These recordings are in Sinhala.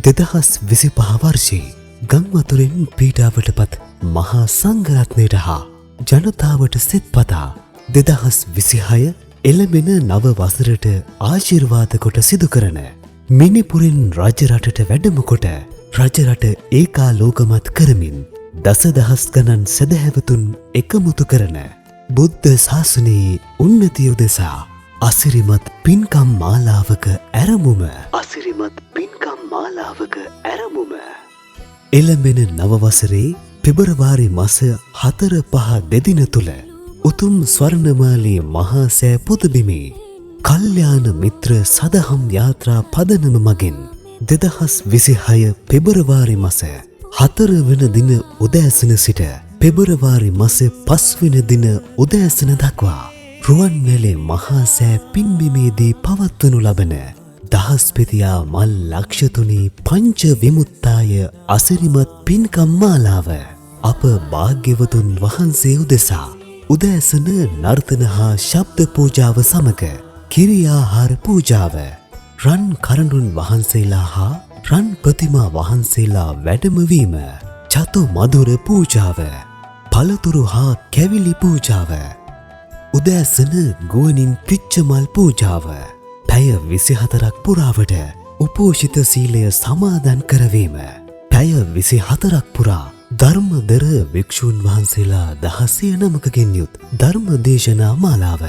2025 වර්ෂයේ ගම්වතුරෙන් පීඩාවටපත් මහා සංඝරත්නයට හා ජනතාවට සෙත්පතා 2026 එළඹෙන නව වසරට ආශිර්වාද කොට සිදු කරන මිනිපුරින් රජරටට වැඩම කොට රජරට ඒකාලෝකමත් කරමින් දසදහස් ගණන් සදහැවතුන් එකමුතු කරන බුද්ධ ශාසනයේ උන්නතිය උදෙසා අසිරිමත් පින්කම් මාලාවක ඇරමුම එළඹෙන නව වසරේ පෙබරවාරි මාස 4-5 දෙදින තුල උතුම් ස්වර්ණමාලී මහා සෑ පුදබිමේ කල්යාණ මිත්‍ර සදහම් යාත්‍රා පදනම මගින් 2026 පෙබරවාරි මාස 4 වන දින උදෑසන සිට පෙබරවාරි මාස 5 වන දින උදෑසන දක්වා රුවන්වැලි මහා සෑ පින්බිමේදී පවත්වනු ලබන දහස්පෙතියා මල් ලක්ෂතුනි පංච විමුක්තාය අසිරිමත් පින්කම් මාලාව අප භාග්‍යවතුන් වහන්සේ උදෙසා උදෑසන නර්තන හා ශබ්ද පූජාව සමග කිරියාහාර පූජාව රන් කරඬුන් වහන්සේලා හා රන් ප්‍රතිමා වහන්සේලා වැඩමවීම චතු මధుර පූජාව පළතුරු හා කැවිලි පූජාව උදෑසන ගුවනින් පිච්චමල් පූජාව පැය 24ක් පුරාවට උපෝෂිත සීලය සමාදන් කරවීම පැය 24ක් පුරා ධර්මදර වික්ෂුන් වහන්සේලා 16 යුත් ධර්ම දේශනා මාලාව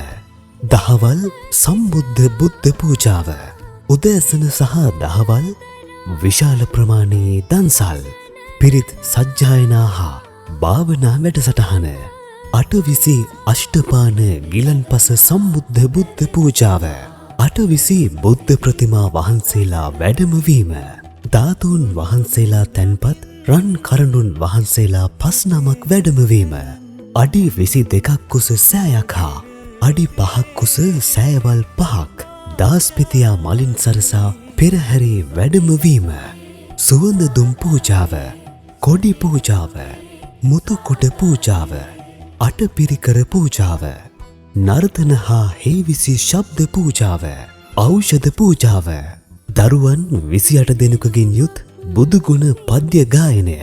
දහවල් සම්බුද්ධ බුද්ධ පූජාව උදෑසන සහ දහවල් විශාල ප්‍රමාණයේ දන්සල් පිරිත් සජ්ජායනා හා භාවනා වැඩසටහන අටවිසි අෂ්ටපාන ගිලන්පස සම්බුද්ධ බුද්ධ පූජාව අටවිසි බුද්ධ ප්‍රතිමා වහන්සේලා වැඩමවීම ධාතුන් වහන්සේලා තැන්පත් රන් කරඬුන් වහන්සේලා 5 නමක් වැඩමවීම අඩි 22ක් කුස සෑයක් හා අඩි 5ක් කුස සෑවල් 5ක් දාස්පිතියා මලින් සරසා පෙරහැරේ වැඩමවීම සුවඳ දුම් පූජාව කොඩි පූජාව මුතු කොට පූජාව අටපිරිකර පූජාව නර්තන හා හේවිසි ශබ්ද පූජාව ඖෂධ පූජාව දරුවන් 28 දෙනෙකුගෙන් යුත් බුදුගුණ පද්‍ය ගායනය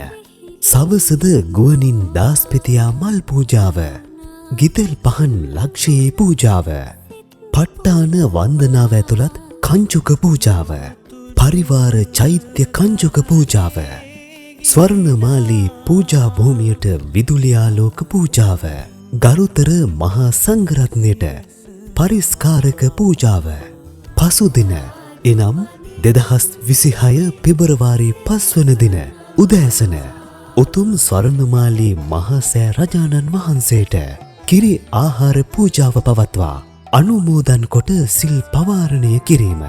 සවසද ගුවනින් දාස්පෙතියා මල් පූජාව ගිතෙල් පහන් ලක්ෂයේ පූජාව ප ဋ ාණ වන්දනාව ඇතුළත් කංචුක පූජාව පරිවාර චෛත්‍ය කංචුක පූජාව ස්වර්ණමාලී පූජා භූමියට විදුලි ආලෝක පූජාව ගරුතර මහා සංඝරත්නයට පරිස්කාරක පූජාව පසුදින එනම් 2026 පෙබරවාරි 5 වන දින උදෑසන උතුම් ස්වර්ණමාලී මහා සෑ රජාණන් වහන්සේට කිරි ආහාර පූජාව පවත්වා අනුමෝදන් කොට සිල් පවාරණය කිරීම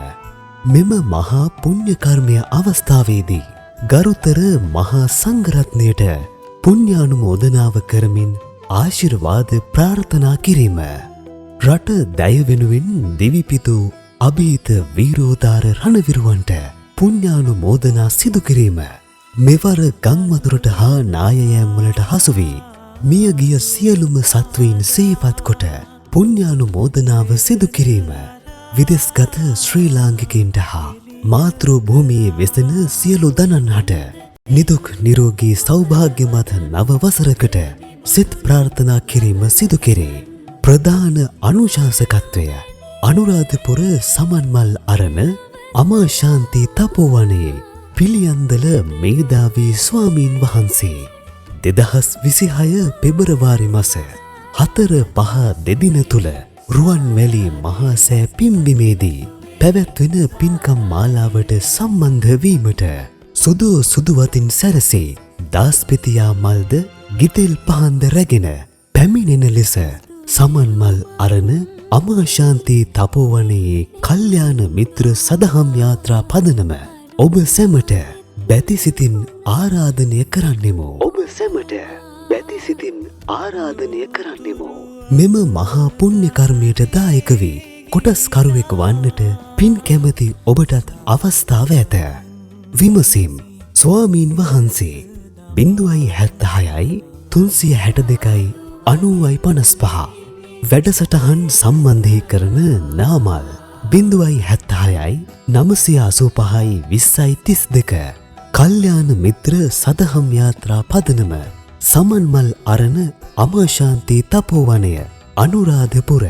මෙම මහා පුණ්‍ය කර්මය අවස්ථාවේදී ගරුතර මහා සංඝරත්නයට පුණ්‍යානුමෝදනාව කරමින් ආශිර්වාද ප්‍රාර්ථනා කිරීම රට දැය වෙනුවෙන් දිවිපිතු අභීත වීරෝදාර රණවිරුවන්ට පුණ්‍යානුමෝදනා සිදු කිරීම මෙවර ගම්වතුරට හා නායයන් වලට හසු වී මියගිය සියලුම සත්වයින් සේපත් කොට පුණ්‍යානුමෝදනාව සිදු කිරීම විදෙස්ගත ශ්‍රී ලාංකිකයින්ට හා මාතෘ භූමියේ වෙසෙන සියලු දනන්හට නිදුක් නිරෝගී සෞභාග්‍යමත් නව වසරකට සිත ප්‍රාර්ථනා කිරීම සිදු කෙරේ. ප්‍රධාන අනුශාසකත්වය අනුරාධපුර සමන්මල් අරණ අමාශාන්ති තපෝවනයේ පිළියන්දල මේධාවී ස්වාමීන් වහන්සේ 2026 පෙබරවාරි මාස 4-5 දෙදින තුල රුවන්වැලි මහා සෑ පින්බිමේදී පැවැත්වෙන පින්කම් මාලාවට සම්බන්ධ වීමට සුදු වතින් සැරසී දාස්පෙතියා මල්ද ගිතෙල් පහන්ද රැගෙන පැමිණෙන ලෙස සමන්මල් අරණ අමාශාන්ති තපෝවනයේ කල්යාණ මිත්‍ර සදහම් යාත්‍රා පදනම ඔබ සැමට බැතිසිතින් ආරාධනය කරන්නෙමු. මෙම මහා පුණ්‍ය කර්මයට දායක වී කොටස්කරුවෙක් වන්නට පින් කැමති ඔබටත් අවස්ථාව ඇත. විමසීම් ස්වාමීන් වහන්සේ 076 362 9055 වැඩසටහන් සම්බන්ධීකරණ නාමල් 076යි 985යි 20යි 32 කල්යාණ මිත්‍ර සදහම් යාත්‍රා පදනම සමන්මල් අරණ අමාශාන්ති තපෝවනය අනුරාධපුර